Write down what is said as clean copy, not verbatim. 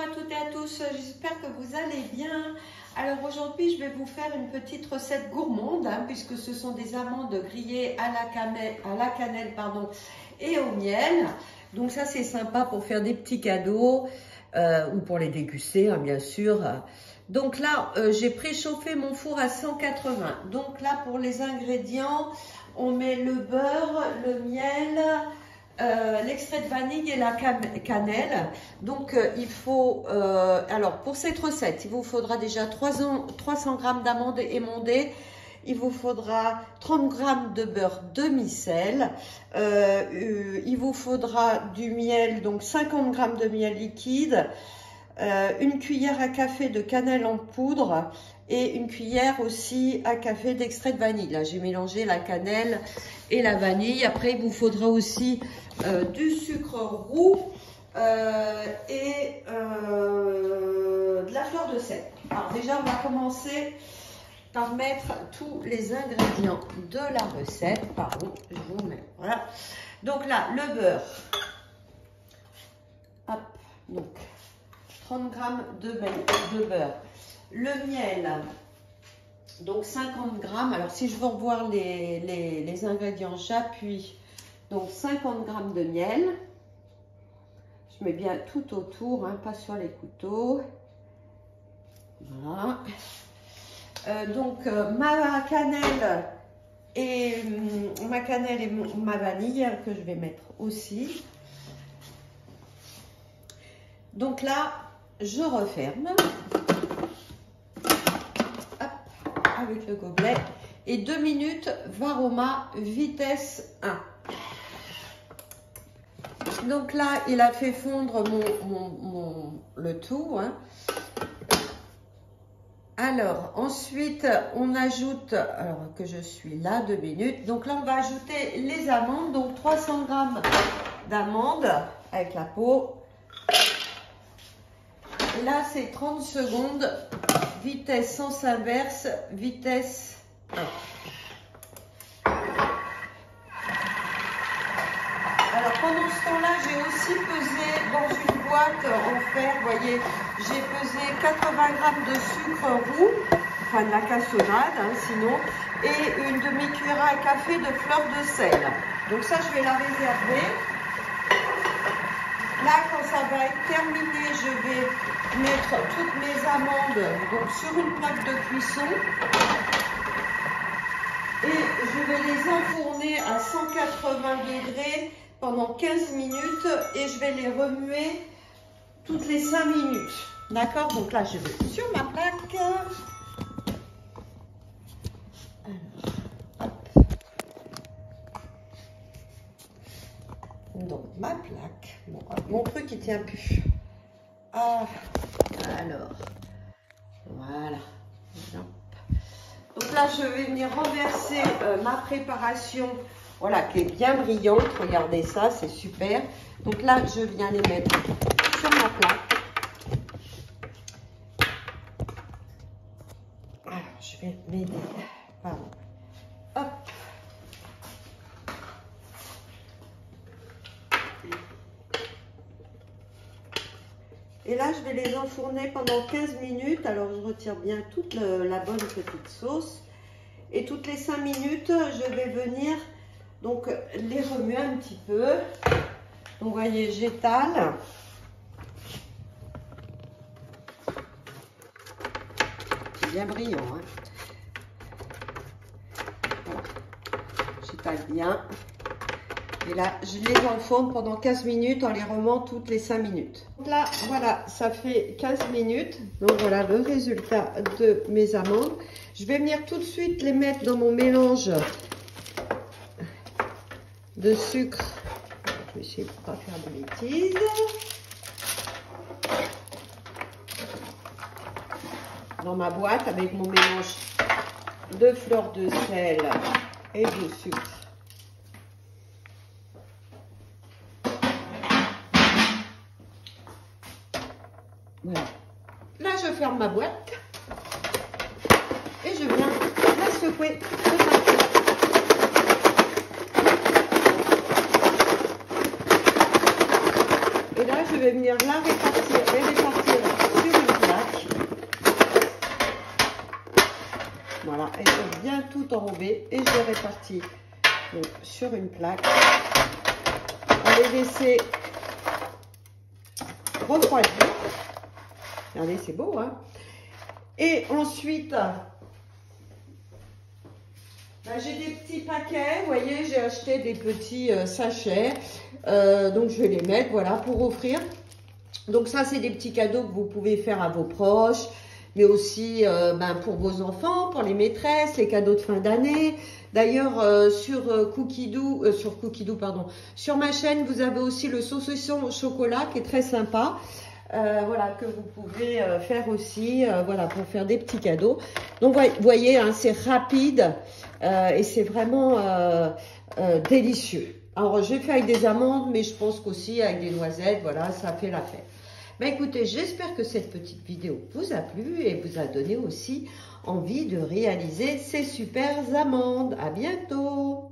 à toutes et à tous, j'espère que vous allez bien. Alors aujourd'hui je vais vous faire une petite recette gourmande, puisque ce sont des amandes grillées à la cannelle et au miel. Donc ça c'est sympa pour faire des petits cadeaux ou pour les déguster bien sûr. Donc là j'ai préchauffé mon four à 180. Donc là pour les ingrédients, on met le beurre, le miel, l'extrait de vanille et la cannelle. Donc il faut, alors pour cette recette, il vous faudra déjà 300 g d'amandes émondées, il vous faudra 30 g de beurre demi-sel, il vous faudra du miel, donc 50 g de miel liquide, une cuillère à café de cannelle en poudre et une cuillère aussi à café d'extrait de vanille. Là, j'ai mélangé la cannelle et la vanille. Après, il vous faudra aussi du sucre roux et de la fleur de sel. Alors déjà, on va commencer par mettre tous les ingrédients de la recette. Pardon, je vous mets. Voilà. Donc là, le beurre. Hop, donc 30 g de beurre. Le miel, donc 50 g. Alors si je veux revoir les ingrédients, j'appuie. Donc 50 g de miel. Je mets bien tout autour, pas sur les couteaux. Voilà. Donc ma cannelle et ma vanille que je vais mettre aussi. Donc là, je referme. Avec le gobelet et 2 minutes Varoma vitesse 1. Donc là il a fait fondre le tout, Alors ensuite on ajoute, alors que je suis là 2 minutes, donc là on va ajouter les amandes, donc 300 g d'amandes avec la peau. Là c'est 30 secondes, vitesse sens inverse, vitesse 1. Alors pendant ce temps-là, j'ai aussi pesé dans une boîte en fer, vous voyez, j'ai pesé 80 g de sucre roux, enfin de la cassonade sinon, et une demi-cuillère à café de fleur de sel. Donc ça, je vais la réserver. Là, quand ça va être terminé, je vais mettre toutes mes amandes donc, sur une plaque de cuisson et je vais les enfourner à 180 degrés pendant 15 minutes et je vais les remuer toutes les 5 minutes. D'accord? Donc là, je vais sur ma plaque. Donc ma plaque, bon, mon truc il tient plus. Alors, voilà. Donc là je vais venir renverser ma préparation, voilà, qui est bien brillante. Regardez ça, c'est super. Donc là je viens les mettre sur ma plaque. Alors je vais m'aider. Pardon. Hop. Et là, je vais les enfourner pendant 15 minutes. Alors, je retire bien toute la bonne petite sauce. Et toutes les 5 minutes, je vais venir donc les remuer un petit peu. Donc, vous voyez, j'étale. C'est bien brillant. Voilà. J'étale bien. Et là, je les enfourne pendant 15 minutes en les remuant toutes les 5 minutes. Donc là, voilà, ça fait 15 minutes. Donc voilà le résultat de mes amandes. Je vais venir tout de suite les mettre dans mon mélange de sucre. Je vais essayer de ne pas faire de bêtises. Dans ma boîte avec mon mélange de fleur de sel et de sucre. Voilà. Là, je ferme ma boîte et je viens la secouer. Et là, je vais venir la répartir et répartir tout enrobé et je les répartis donc, sur une plaque. On les laisser refroidir. Regardez, c'est beau, hein? Et ensuite, j'ai des petits paquets, vous voyez, j'ai acheté des petits sachets, donc je vais les mettre, voilà, pour offrir. Donc ça, c'est des petits cadeaux que vous pouvez faire à vos proches, mais aussi pour vos enfants, pour les maîtresses, les cadeaux de fin d'année. D'ailleurs, sur sur ma chaîne, vous avez aussi le saucisson au chocolat qui est très sympa. Voilà, que vous pouvez faire aussi, voilà, pour faire des petits cadeaux. Donc, vous voyez, hein, c'est rapide et c'est vraiment délicieux. Alors, j'ai fait avec des amandes, mais je pense qu'aussi avec des noisettes, voilà, ça fait l'affaire. Ben, écoutez, j'espère que cette petite vidéo vous a plu et vous a donné aussi envie de réaliser ces super amandes. À bientôt!